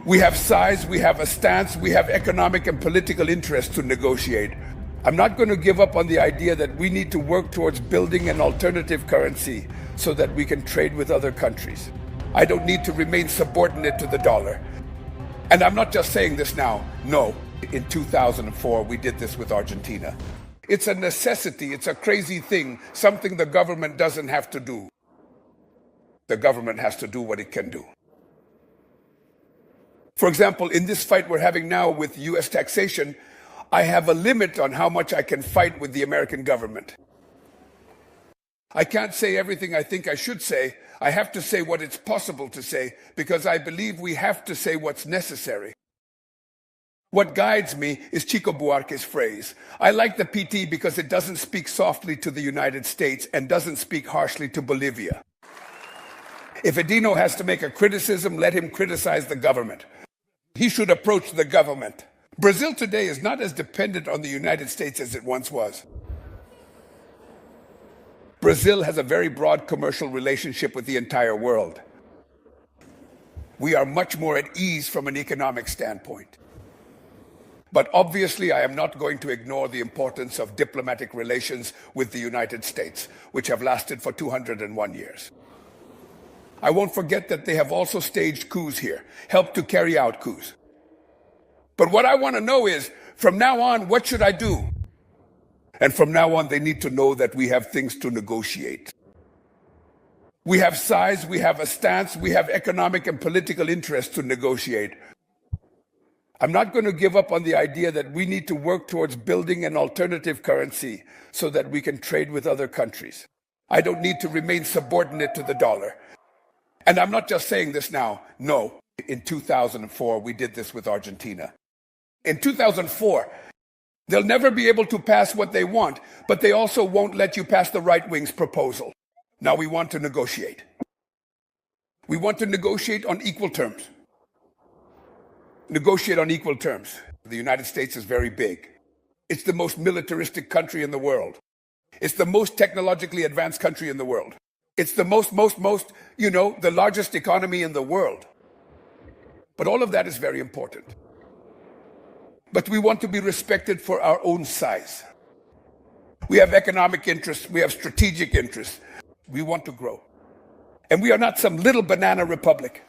We have size, we have a stance, we have economic and political interests to negotiate. I'm not going to give up on the idea that we need to work towards building an alternative currency so that we can trade with other countries. I don't need to remain subordinate to the dollar. And I'm not just saying this now. No, in 2004, we did this with Argentina. It's a necessity, it's a crazy thing, something the government doesn't have to do. The government has to do what it can do. For example, in this fight we're having now with US taxation, I have a limit on how much I can fight with the American government. I can't say everything I think I should say. I have to say what it's possible to say, because I believe we have to say what's necessary. What guides me is Chico Buarque's phrase. I like the PT because it doesn't speak softly to the United States and doesn't speak harshly to Bolivia. If Edino has to make a criticism, let him criticize the government. He should approach the government. Brazil today is not as dependent on the United States as it once was. Brazil has a very broad commercial relationship with the entire world. We are much more at ease from an economic standpoint. But obviously, I am not going to ignore the importance of diplomatic relations with the United States, which have lasted for 201 years. I won't forget that they have also staged coups here, helped to carry out coups. But what I want to know is, from now on, what should I do? And from now on, they need to know that we have things to negotiate. We have size, we have a stance, we have economic and political interests to negotiate. I'm not going to give up on the idea that we need to work towards building an alternative currency so that we can trade with other countries. I don't need to remain subordinate to the dollar. And I'm not just saying this now. No, in 2004, we did this with Argentina. In 2004, they'll never be able to pass what they want, but they also won't let you pass the right wing's proposal. Now we want to negotiate. We want to negotiate on equal terms. Negotiate on equal terms. The United States is very big. It's the most militaristic country in the world. It's the most technologically advanced country in the world. It's the the largest economy in the world. But all of that is very important. But we want to be respected for our own size. We have economic interests, we have strategic interests. We want to grow. And we are not some little banana republic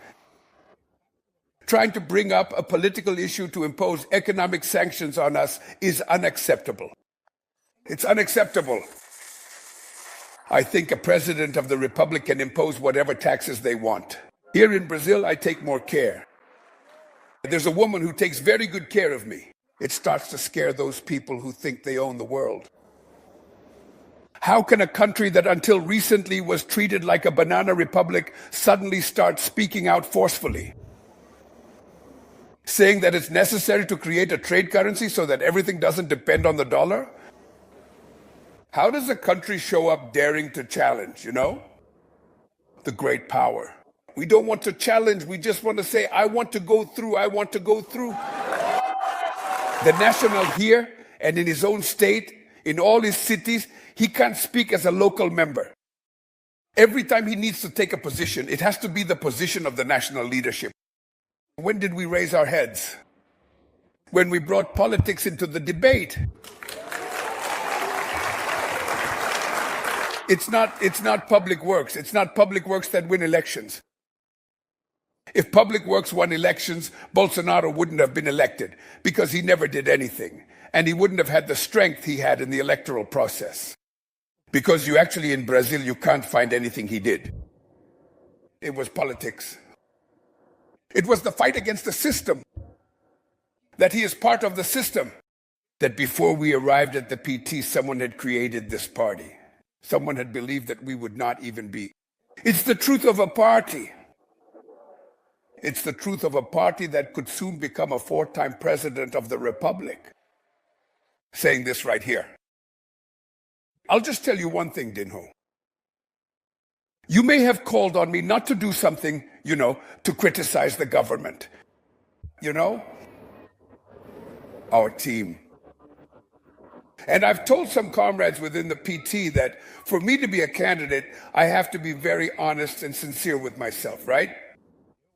trying to bring up a political issue to impose economic sanctions on us is unacceptable. It's unacceptable. I think a president of the republic can impose whatever taxes they want. Here in Brazil, I take more care. There's a woman who takes very good care of me. It starts to scare those people who think they own the world. How can a country that until recently was treated like a banana republic suddenly start speaking out forcefully? Saying that it's necessary to create a trade currency so that everything doesn't depend on the dollar? How does a country show up daring to challenge, The great power. We don't want to challenge, we just want to say, I want to go through, I want to go through. The national here and in his own state, in all his cities, he can't speak as a local member. Every time he needs to take a position, it has to be the position of the national leadership. When did we raise our heads? When we brought politics into the debate. It's not public works. It's not public works that win elections. If public works won elections, Bolsonaro wouldn't have been elected because he never did anything. And he wouldn't have had the strength he had in the electoral process. Because you actually, in Brazil, you can't find anything he did. It was politics. It was the fight against the system. That he is part of the system. That before we arrived at the PT, someone had created this party. Someone had believed that we would not even be. It's the truth of a party. It's the truth of a party that could soon become a 4-time president of the Republic. Saying this right here. I'll just tell you one thing, Dinho. You may have called on me not to do something, to criticize the government. Our team. And I've told some comrades within the PT that for me to be a candidate, I have to be very honest and sincere with myself, right?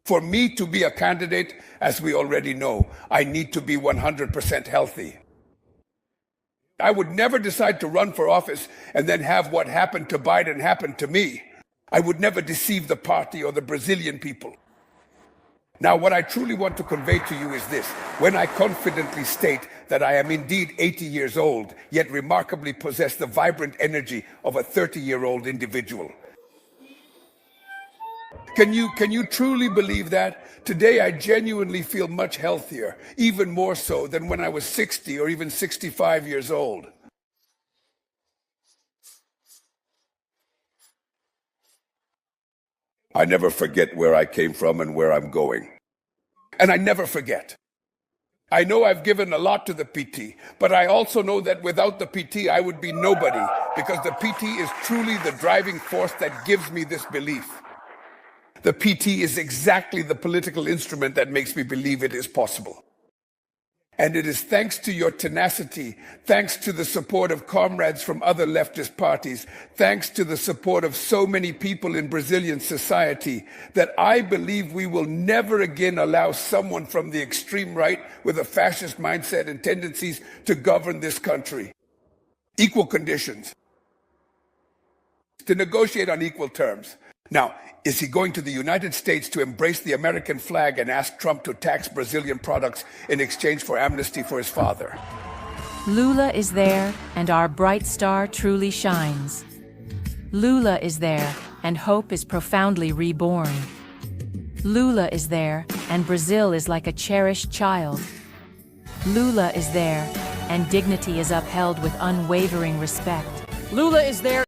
For me to be a candidate, as we already know, I need to be 100% healthy. I would never decide to run for office and then have what happened to Biden happen to me. I would never deceive the party or the Brazilian people. Now, what I truly want to convey to you is this. When I confidently state that I am indeed 80 years old, yet remarkably possess the vibrant energy of a 30-year-old individual. Can you truly believe that? Today I genuinely feel much healthier, even more so than when I was 60 or even 65 years old. I never forget where I came from and where I'm going. And I never forget. I know I've given a lot to the PT, but I also know that without the PT I would be nobody, because the PT is truly the driving force that gives me this belief. The PT is exactly the political instrument that makes me believe it is possible. And it is thanks to your tenacity, thanks to the support of comrades from other leftist parties, thanks to the support of so many people in Brazilian society, that I believe we will never again allow someone from the extreme right with a fascist mindset and tendencies to govern this country. Equal conditions. To negotiate on equal terms. Now, is he going to the United States to embrace the American flag and ask Trump to tax Brazilian products in exchange for amnesty for his father? Lula is there, and our bright star truly shines. Lula is there, and hope is profoundly reborn. Lula is there, and Brazil is like a cherished child. Lula is there, and dignity is upheld with unwavering respect. Lula is there.